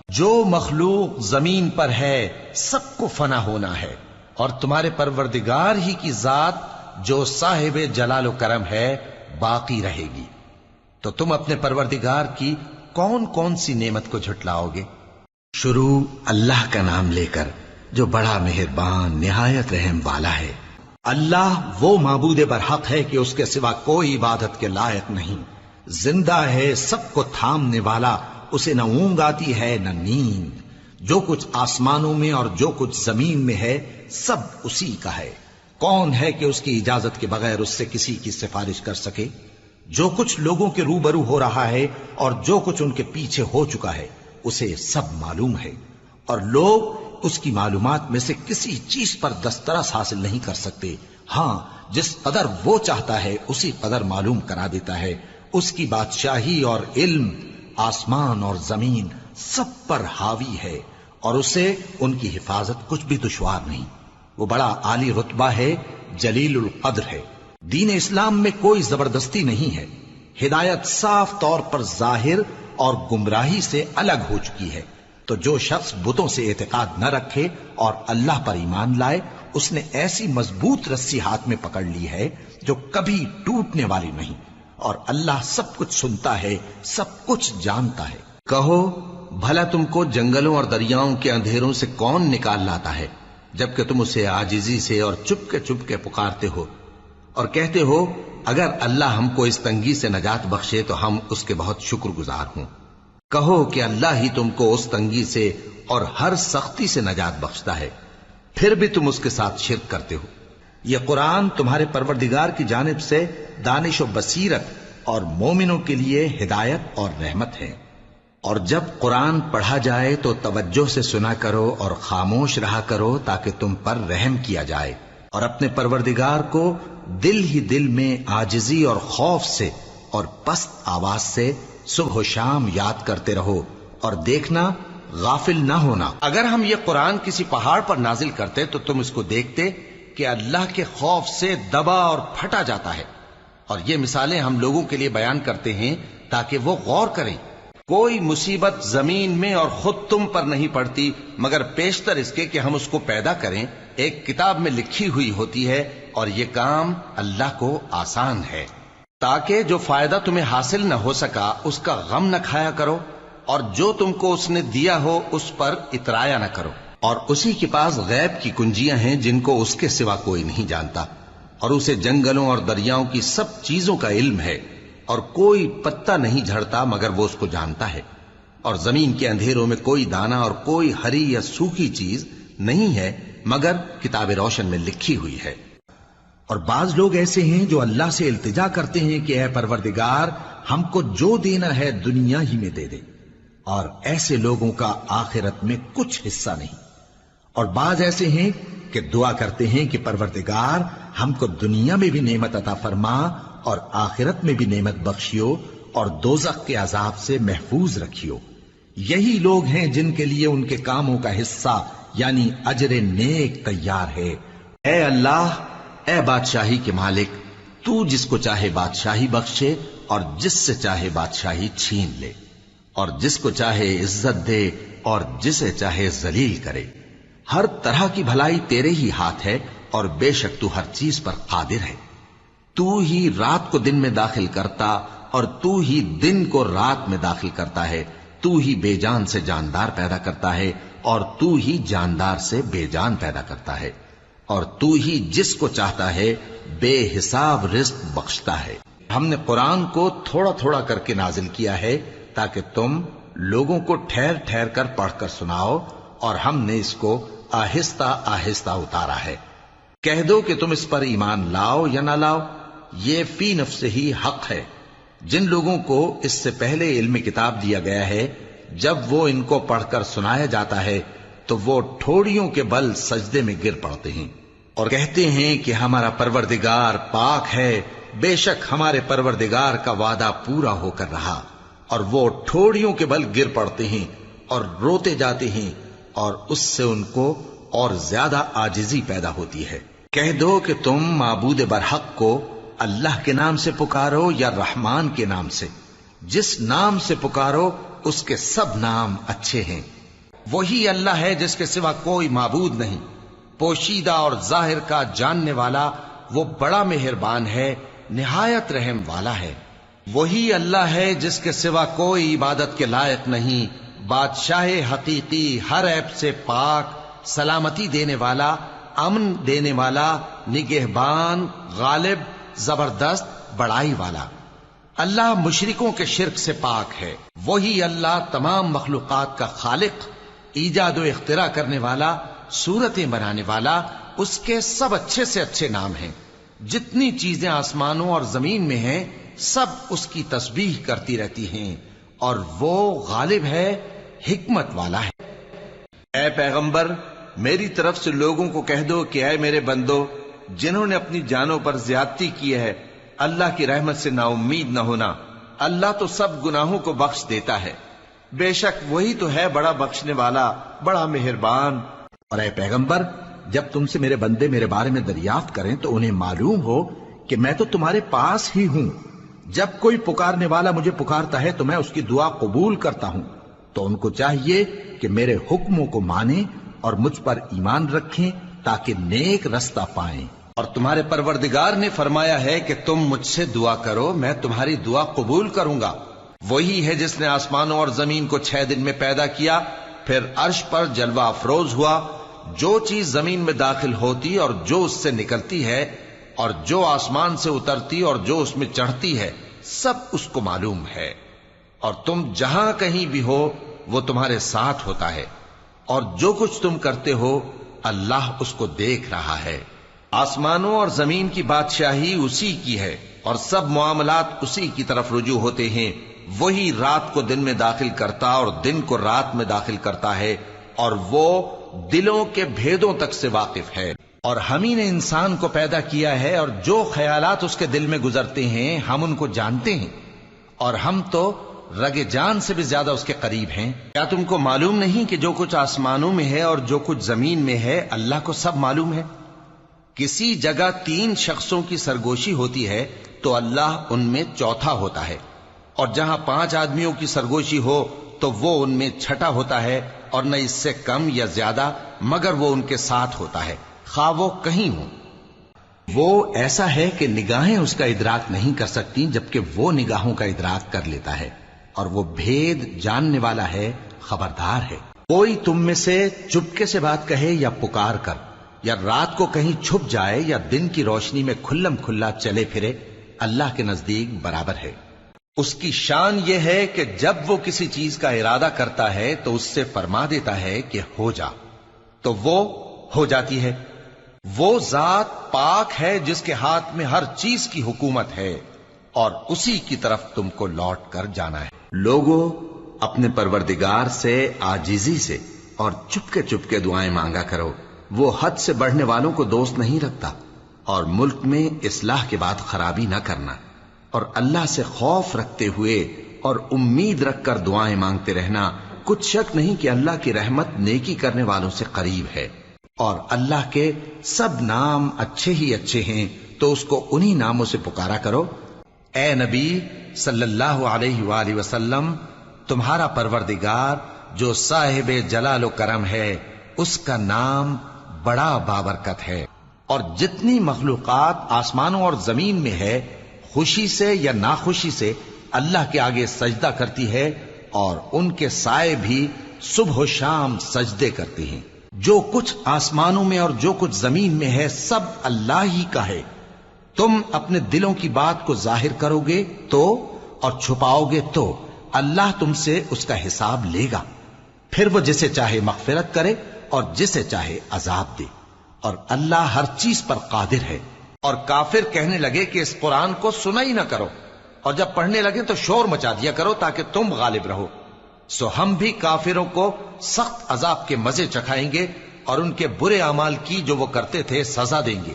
جو مخلوق زمین پر ہے سب کو فنا ہونا ہے، اور تمہارے پروردگار ہی کی ذات جو صاحب جلال و کرم ہے باقی رہے گی۔ تو تم اپنے پروردگار کی کون کون سی نعمت کو جھٹلاؤ گے؟ شروع اللہ کا نام لے کر جو بڑا مہربان نہایت رحم والا ہے۔ اللہ وہ معبود برحق ہے کہ اس کے سوا کوئی عبادت کے لائق نہیں، زندہ ہے، سب کو تھامنے والا، اسے نہ اونگ آتی ہے نہ نیند، جو کچھ آسمانوں میں اور جو کچھ زمین میں ہے سب اسی کا ہے۔ کون ہے کہ اس کی اجازت کے بغیر اس سے کسی کی سفارش کر سکے؟ جو کچھ لوگوں کے روبرو ہو رہا ہے اور جو کچھ ان کے پیچھے ہو چکا ہے اسے سب معلوم ہے، اور لوگ اس کی معلومات میں سے کسی چیز پر دسترس حاصل نہیں کر سکتے۔ ہاں، جس قدر وہ چاہتا ہے اسی قدر معلوم کرا دیتا ہے۔ اس کی بادشاہی اور علم آسمان اور زمین سب پر حاوی ہے، اور اسے ان کی حفاظت کچھ بھی دشوار نہیں۔ وہ بڑا عالی رتبہ ہے، جلیل القدر ہے۔ دین اسلام میں کوئی زبردستی نہیں ہے، ہدایت صاف طور پر ظاہر اور گمراہی سے الگ ہو چکی ہے۔ تو جو شخص بتوں سے اعتقاد نہ رکھے اور اللہ پر ایمان لائے، اس نے ایسی مضبوط رسی ہاتھ میں پکڑ لی ہے جو کبھی ٹوٹنے والی نہیں، اور اللہ سب کچھ سنتا ہے، سب کچھ جانتا ہے۔ کہو بھلا تم کو جنگلوں اور دریاؤں کے اندھیروں سے کون نکال لاتا ہے، جبکہ تم اسے عاجزی سے اور چپ کے پکارتے ہو اور کہتے ہو اگر اللہ ہم کو اس تنگی سے نجات بخشے تو ہم اس کے بہت شکر گزار ہوں۔ کہو کہ اللہ ہی تم کو اس تنگی سے اور ہر سختی سے نجات بخشتا ہے، پھر بھی تم اس کے ساتھ شرک کرتے ہو۔ یہ قرآن تمہارے پروردگار کی جانب سے دانش و بصیرت اور مومنوں کے لیے ہدایت اور رحمت ہے۔ اور جب قرآن پڑھا جائے تو توجہ سے سنا کرو اور خاموش رہا کرو تاکہ تم پر رحم کیا جائے، اور اپنے پروردگار کو دل ہی دل میں عاجزی اور خوف سے اور پست آواز سے صبح و شام یاد کرتے رہو، اور دیکھنا غافل نہ ہونا۔ اگر ہم یہ قرآن کسی پہاڑ پر نازل کرتے تو تم اس کو دیکھتے کہ اللہ کے خوف سے دبا اور پھٹا جاتا ہے، اور یہ مثالیں ہم لوگوں کے لیے بیان کرتے ہیں تاکہ وہ غور کریں۔ کوئی مصیبت زمین میں اور خود تم پر نہیں پڑتی مگر پیشتر اس کے کہ ہم اس کو پیدا کریں، ایک کتاب میں لکھی ہوئی ہوتی ہے، اور یہ کام اللہ کو آسان ہے۔ تاکہ جو فائدہ تمہیں حاصل نہ ہو سکا اس کا غم نہ کھایا کرو، اور جو تم کو اس نے دیا ہو اس پر اترایا نہ کرو۔ اور اسی کے پاس غیب کی کنجیاں ہیں جن کو اس کے سوا کوئی نہیں جانتا، اور اسے جنگلوں اور دریاؤں کی سب چیزوں کا علم ہے، اور کوئی پتا نہیں جھڑتا مگر وہ اس کو جانتا ہے، اور زمین کے اندھیروں میں کوئی دانا اور کوئی ہری یا سوکھی چیز نہیں ہے مگر کتاب روشن میں لکھی ہوئی ہے۔ اور بعض لوگ ایسے ہیں جو اللہ سے التجا کرتے ہیں کہ اے پروردگار ہم کو جو دینا ہے دنیا ہی میں دے دے، اور ایسے لوگوں کا آخرت میں کچھ حصہ نہیں۔ اور بعض ایسے ہیں کہ دعا کرتے ہیں کہ پروردگار ہم کو دنیا میں بھی نعمت عطا فرما اور آخرت میں بھی نعمت بخشیو، اور دوزخ کے عذاب سے محفوظ رکھیو۔ یہی لوگ ہیں جن کے لیے ان کے کاموں کا حصہ یعنی اجر نیک تیار ہے۔ اے اللہ، اے بادشاہی کے مالک، تو جس کو چاہے بادشاہی بخشے اور جس سے چاہے بادشاہی چھین لے، اور جس کو چاہے عزت دے اور جسے چاہے ذلیل کرے۔ ہر طرح کی بھلائی تیرے ہی ہاتھ ہے، اور بے شک تو ہر چیز پر قادر ہے۔ تو ہی رات کو دن میں داخل کرتا اور تو ہی دن کو رات میں داخل کرتا ہے، تو ہی بے جان سے جاندار پیدا کرتا ہے اور تو ہی جاندار سے بے جان پیدا کرتا ہے، اور تو ہی جس کو چاہتا ہے بے حساب رزق بخشتا ہے۔ ہم نے قرآن کو تھوڑا تھوڑا کر کے نازل کیا ہے تاکہ تم لوگوں کو ٹھہر ٹھہر کر پڑھ کر سناؤ، اور ہم نے اس کو آہستہ آہستہ اتارا ہے۔ کہہ دو کہ تم اس پر ایمان لاؤ یا نہ لاؤ، یہ فی نفس ہی حق ہے۔ جن لوگوں کو اس سے پہلے علم کتاب دیا گیا ہے، جب وہ ان کو پڑھ کر سنایا جاتا ہے تو وہ ٹھوڑیوں کے بل سجدے میں گر پڑتے ہیں اور کہتے ہیں کہ ہمارا پروردگار پاک ہے، بے شک ہمارے پروردگار کا وعدہ پورا ہو کر رہا، اور وہ ٹھوڑیوں کے بل گر پڑتے ہیں اور روتے جاتے ہیں، اور اس سے ان کو اور زیادہ عاجزی پیدا ہوتی ہے۔ کہہ دو کہ تم معبود برحق کو اللہ کے نام سے پکارو یا رحمان کے نام سے، جس نام سے پکارو اس کے سب نام اچھے ہیں، وہی اللہ ہے جس کے سوا کوئی معبود نہیں، پوشیدہ اور ظاہر کا جاننے والا، وہ بڑا مہربان ہے، نہایت رحم والا ہے۔ وہی اللہ ہے جس کے سوا کوئی عبادت کے لائق نہیں، بادشاہ حقیقی، ہر عیب سے پاک، سلامتی دینے والا، امن دینے والا، نگہبان، غالب، زبردست، بڑائی والا۔ اللہ مشرکوں کے شرک سے پاک ہے۔ وہی اللہ تمام مخلوقات کا خالق، ایجاد و اختراع کرنے والا، صورتیں بنانے والا، اس کے سب اچھے سے اچھے نام ہیں۔ جتنی چیزیں آسمانوں اور زمین میں ہیں سب اس کی تسبیح کرتی رہتی ہیں، اور وہ غالب ہے، حکمت والا ہے۔ اے پیغمبر، میری طرف سے لوگوں کو کہہ دو کہ اے میرے بندو، جنہوں نے اپنی جانوں پر زیادتی کی ہے، اللہ کی رحمت سے نا امید نہ ہونا۔ اللہ تو سب گناہوں کو بخش دیتا ہے، بے شک وہی تو ہے بڑا بخشنے والا، بڑا مہربان۔ اور اے پیغمبر، جب تم سے میرے بندے میرے بارے میں دریافت کریں تو انہیں معلوم ہو کہ میں تو تمہارے پاس ہی ہوں۔ جب کوئی پکارنے والا مجھے پکارتا ہے تو میں اس کی دعا قبول کرتا ہوں، تو ان کو چاہیے کہ میرے حکموں کو مانیں اور مجھ پر ایمان رکھیں تاکہ نیک رستہ پائیں۔ اور تمہارے پروردگار نے فرمایا ہے کہ تم مجھ سے دعا کرو، میں تمہاری دعا قبول کروں گا۔ وہی ہے جس نے آسمانوں اور زمین کو 6 دن میں پیدا کیا، پھر عرش پر جلوہ افروز ہوا۔ جو چیز زمین میں داخل ہوتی اور جو اس سے نکلتی ہے، اور جو آسمان سے اترتی اور جو اس میں چڑھتی ہے، سب اس کو معلوم ہے۔ اور تم جہاں کہیں بھی ہو وہ تمہارے ساتھ ہوتا ہے، اور جو کچھ تم کرتے ہو اللہ اس کو دیکھ رہا ہے۔ آسمانوں اور زمین کی بادشاہی اسی کی ہے، اور سب معاملات اسی کی طرف رجوع ہوتے ہیں۔ وہی رات کو دن میں داخل کرتا اور دن کو رات میں داخل کرتا ہے، اور وہ دلوں کے بھیدوں تک سے واقف ہے۔ اور ہم ہی نے انسان کو پیدا کیا ہے، اور جو خیالات اس کے دل میں گزرتے ہیں ہم ان کو جانتے ہیں، اور ہم تو رگ جان سے بھی زیادہ اس کے قریب ہیں۔ کیا تم کو معلوم نہیں کہ جو کچھ آسمانوں میں ہے اور جو کچھ زمین میں ہے اللہ کو سب معلوم ہے؟ کسی جگہ 3 شخصوں کی سرگوشی ہوتی ہے تو اللہ ان میں چوتھا ہوتا ہے، اور جہاں 5 آدمیوں کی سرگوشی ہو تو وہ ان میں چھٹا ہوتا ہے، اور نہ اس سے کم یا زیادہ، مگر وہ ان کے ساتھ ہوتا ہے، خواہ وہ کہیں ہوں۔ وہ ایسا ہے کہ نگاہیں اس کا ادراک نہیں کر سکتی، جبکہ وہ نگاہوں کا ادراک کر لیتا ہے، اور وہ بھید جاننے والا ہے، خبردار ہے۔ کوئی تم میں سے چپکے سے بات کہے یا پکار کر، یا رات کو کہیں چھپ جائے یا دن کی روشنی میں کھلم کھلا چلے پھرے، اللہ کے نزدیک برابر ہے۔ اس کی شان یہ ہے کہ جب وہ کسی چیز کا ارادہ کرتا ہے تو اس سے فرما دیتا ہے کہ ہو جا، تو وہ ہو جاتی ہے۔ وہ ذات پاک ہے جس کے ہاتھ میں ہر چیز کی حکومت ہے، اور اسی کی طرف تم کو لوٹ کر جانا ہے۔ لوگوں، اپنے پروردگار سے عاجزی سے اور چپکے چپکے دعائیں مانگا کرو۔ وہ حد سے بڑھنے والوں کو دوست نہیں رکھتا، اور ملک میں اصلاح کے بعد خرابی نہ کرنا، اور اللہ سے خوف رکھتے ہوئے اور امید رکھ کر دعائیں مانگتے رہنا۔ کچھ شک نہیں کہ اللہ کی رحمت نیکی کرنے والوں سے قریب ہے، اور اللہ کے سب نام اچھے ہی اچھے ہیں، تو اس کو انہی ناموں سے پکارا کرو۔ اے نبی صلی اللہ علیہ وآلہ وسلم، تمہارا پروردگار جو صاحب جلال و کرم ہے، اس کا نام بڑا بابرکت ہے۔ اور جتنی مخلوقات آسمانوں اور زمین میں ہے، خوشی سے یا ناخوشی سے اللہ کے آگے سجدہ کرتی ہے، اور ان کے سائے بھی صبح و شام سجدے کرتے ہیں۔ جو کچھ آسمانوں میں اور جو کچھ زمین میں ہے سب اللہ ہی کا ہے۔ تم اپنے دلوں کی بات کو ظاہر کرو گے تو، اور چھپاؤ گے تو، اللہ تم سے اس کا حساب لے گا۔ پھر وہ جسے چاہے مغفرت کرے اور جسے چاہے عذاب دے، اور اللہ ہر چیز پر قادر ہے۔ اور کافر کہنے لگے کہ اس قرآن کو سنا ہی نہ کرو، اور جب پڑھنے لگے تو شور مچا دیا کرو تاکہ تم غالب رہو۔ سو ہم بھی کافروں کو سخت عذاب کے مزے چکھائیں گے، اور ان کے برے اعمال کی جو وہ کرتے تھے سزا دیں گے۔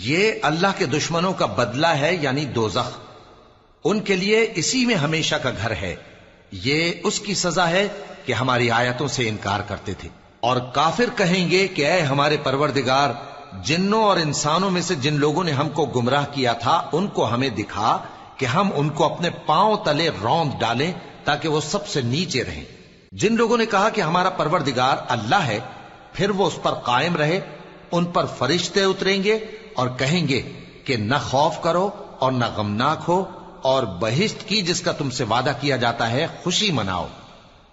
یہ اللہ کے دشمنوں کا بدلہ ہے، یعنی دوزخ۔ ان کے لیے اسی میں ہمیشہ کا گھر ہے۔ یہ اس کی سزا ہے کہ ہماری آیتوں سے انکار کرتے تھے۔ اور کافر کہیں گے کہ اے ہمارے پروردگار، جنوں اور انسانوں میں سے جن لوگوں نے ہم کو گمراہ کیا تھا ان کو ہمیں دکھا کہ ہم ان کو اپنے پاؤں تلے روند ڈالیں تاکہ وہ سب سے نیچے رہیں۔ جن لوگوں نے کہا کہ ہمارا پروردگار اللہ ہے، پھر وہ اس پر قائم رہے، ان پر فرشتے اتریں گے اور کہیں گے کہ نہ خوف کرو اور نہ غمناک ہو، اور بہشت کی جس کا تم سے وعدہ کیا جاتا ہے خوشی مناؤ۔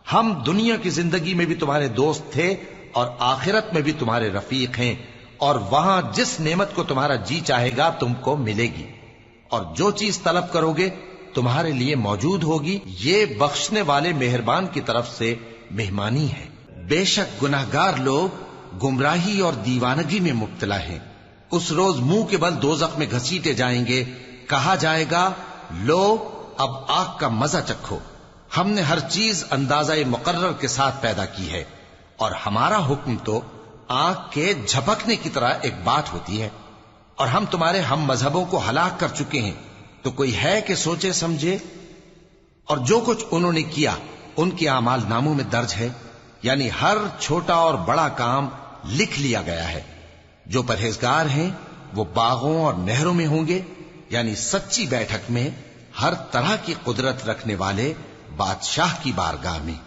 ہم دنیا کی زندگی میں بھی تمہارے دوست تھے اور آخرت میں بھی تمہارے رفیق ہیں، اور وہاں جس نعمت کو تمہارا جی چاہے گا تم کو ملے گی، اور جو چیز طلب کرو گے تمہارے لیے موجود ہوگی۔ یہ بخشنے والے مہربان کی طرف سے مہمانی ہے۔ بے شک گناہگار لوگ گمراہی اور دیوانگی میں مبتلا ہیں۔ اس روز منہ کے بل دوزخ میں گھسیٹے جائیں گے، کہا جائے گا لو اب آگ کا مزہ چکھو، ہم نے ہر چیز اندازہ مقرر کے ساتھ پیدا کی ہے، اور ہمارا حکم تو آگ کے جھپکنے کی طرح ایک بات ہوتی ہے، اور ہم تمہارے ہم مذہبوں کو ہلاک کر چکے ہیں، تو کوئی ہے کہ سوچے سمجھے؟ اور جو کچھ انہوں نے کیا ان کے اعمال ناموں میں درج ہے، یعنی ہر چھوٹا اور بڑا کام لکھ لیا گیا ہے۔ جو پرہیزگار ہیں وہ باغوں اور نہروں میں ہوں گے، یعنی سچی بیٹھک میں ہر طرح کی قدرت رکھنے والے بادشاہ کی بارگاہ میں۔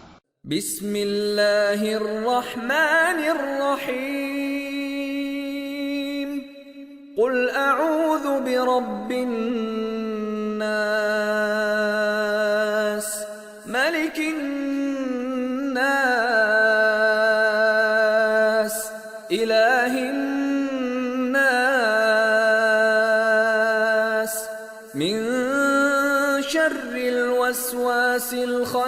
بسم اللہ الرحمن الرحیم قل اعوذ برب الناس ملک الناس الہ الناس من شر الوسواس الخناس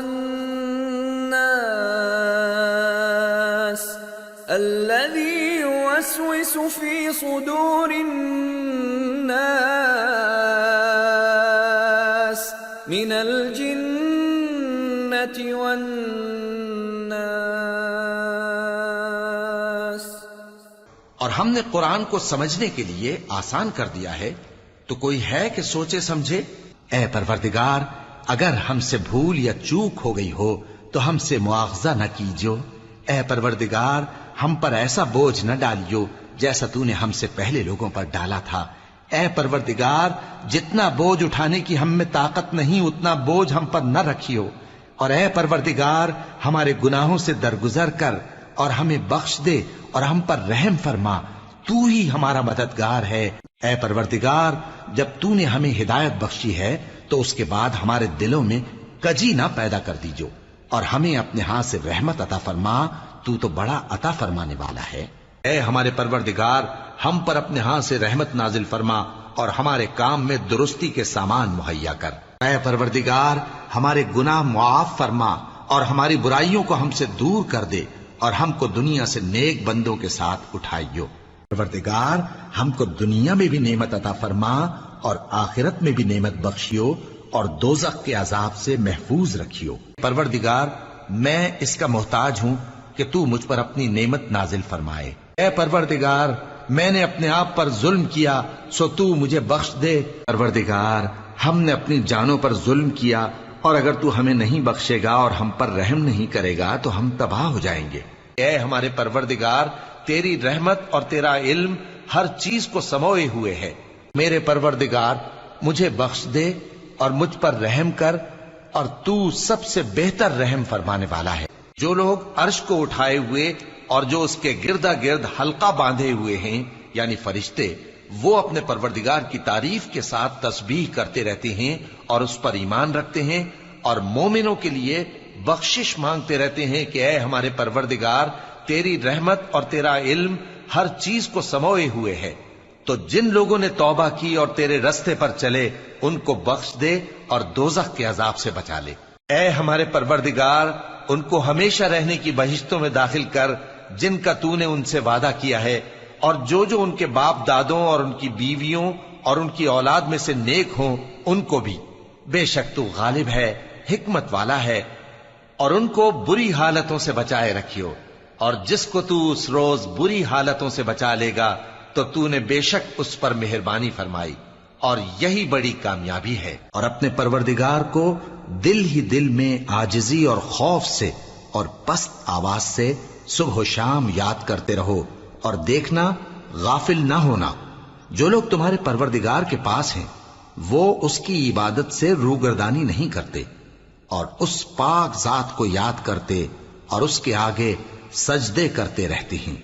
الذي يوسوس في صدور الناس من الجنة والناس۔ اور ہم نے قرآن کو سمجھنے کے لیے آسان کر دیا ہے، تو کوئی ہے کہ سوچے سمجھے؟ اے پروردگار، اگر ہم سے بھول یا چوک ہو گئی ہو تو ہم سے مواخذہ نہ کیجو۔ اے پروردگار، ہم پر ایسا بوجھ نہ ڈالیو جیسا تو نے ہم سے پہلے لوگوں پر ڈالا تھا۔ اے پروردگار، جتنا بوجھ اٹھانے کی ہم میں طاقت نہیں اتنا بوجھ ہم پر نہ رکھیو، اور اے پروردگار ہمارے گناہوں سے درگزر کر اور ہمیں بخش دے اور ہم پر رحم فرما، تو ہی ہمارا مددگار ہے۔ اے پروردگار، جب تو نے ہمیں ہدایت بخشی ہے تو اس کے بعد ہمارے دلوں میں کجی نہ پیدا کر دیجو، اور ہمیں اپنے ہاتھ سے رحمت عطا فرما، تو بڑا عطا فرمانے والا ہے۔ اے ہمارے پروردگار، ہم پر اپنے ہاتھ سے رحمت نازل فرما اور ہمارے کام میں درستی کے سامان مہیا کر۔ اے پروردگار، ہمارے گناہ معاف فرما اور ہماری برائیوں کو ہم سے دور کر دے، اور ہم کو دنیا سے نیک بندوں کے ساتھ اٹھائیو۔ پروردگار، ہم کو دنیا میں بھی نعمت عطا فرما اور آخرت میں بھی نعمت بخشیو، اور دوزخ کے عذاب سے محفوظ رکھیو۔ پروردگار، میں اس کا محتاج ہوں کہ تو مجھ پر اپنی نعمت نازل فرمائے۔ اے پروردگار، میں نے اپنے آپ پر ظلم کیا، سو تو مجھے بخش دے۔ پروردگار، ہم نے اپنی جانوں پر ظلم کیا، اور اگر تو ہمیں نہیں بخشے گا اور ہم پر رحم نہیں کرے گا تو ہم تباہ ہو جائیں گے۔ اے ہمارے پروردگار، تیری رحمت اور تیرا علم ہر چیز کو سموئے ہوئے ہے۔ میرے پروردگار، مجھے بخش دے اور مجھ پر رحم کر، اور تو سب سے بہتر رحم فرمانے والا ہے۔ جو لوگ عرش کو اٹھائے ہوئے اور جو اس کے گردا گرد حلقہ باندھے ہوئے ہیں یعنی فرشتے، وہ اپنے پروردگار کی تعریف کے ساتھ تسبیح کرتے رہتے ہیں اور اس پر ایمان رکھتے ہیں، اور مومنوں کے لیے بخشش مانگتے رہتے ہیں کہ اے ہمارے پروردگار، تیری رحمت اور تیرا علم ہر چیز کو سموئے ہوئے ہے۔ تو جن لوگوں نے توبہ کی اور تیرے رستے پر چلے ان کو بخش دے اور دوزخ کے عذاب سے بچا لے۔ اے ہمارے پروردگار، ان کو ہمیشہ رہنے کی بہشتوں میں داخل کر جن کا تو نے ان سے وعدہ کیا ہے، اور جو جو ان کے باپ دادوں اور ان کی بیویوں اور ان کی اولاد میں سے نیک ہوں ان کو بھی۔ بے شک تو غالب ہے، حکمت والا ہے۔ اور ان کو بری حالتوں سے بچائے رکھیو، اور جس کو تو اس روز بری حالتوں سے بچا لے گا تو تو نے بے شک اس پر مہربانی فرمائی، اور یہی بڑی کامیابی ہے۔ اور اپنے پروردگار کو دل ہی دل میں عاجزی اور خوف سے اور پست آواز سے صبح و شام یاد کرتے رہو، اور دیکھنا غافل نہ ہونا۔ جو لوگ تمہارے پروردگار کے پاس ہیں وہ اس کی عبادت سے روگردانی نہیں کرتے، اور اس پاک ذات کو یاد کرتے اور اس کے آگے سجدے کرتے رہتی ہیں۔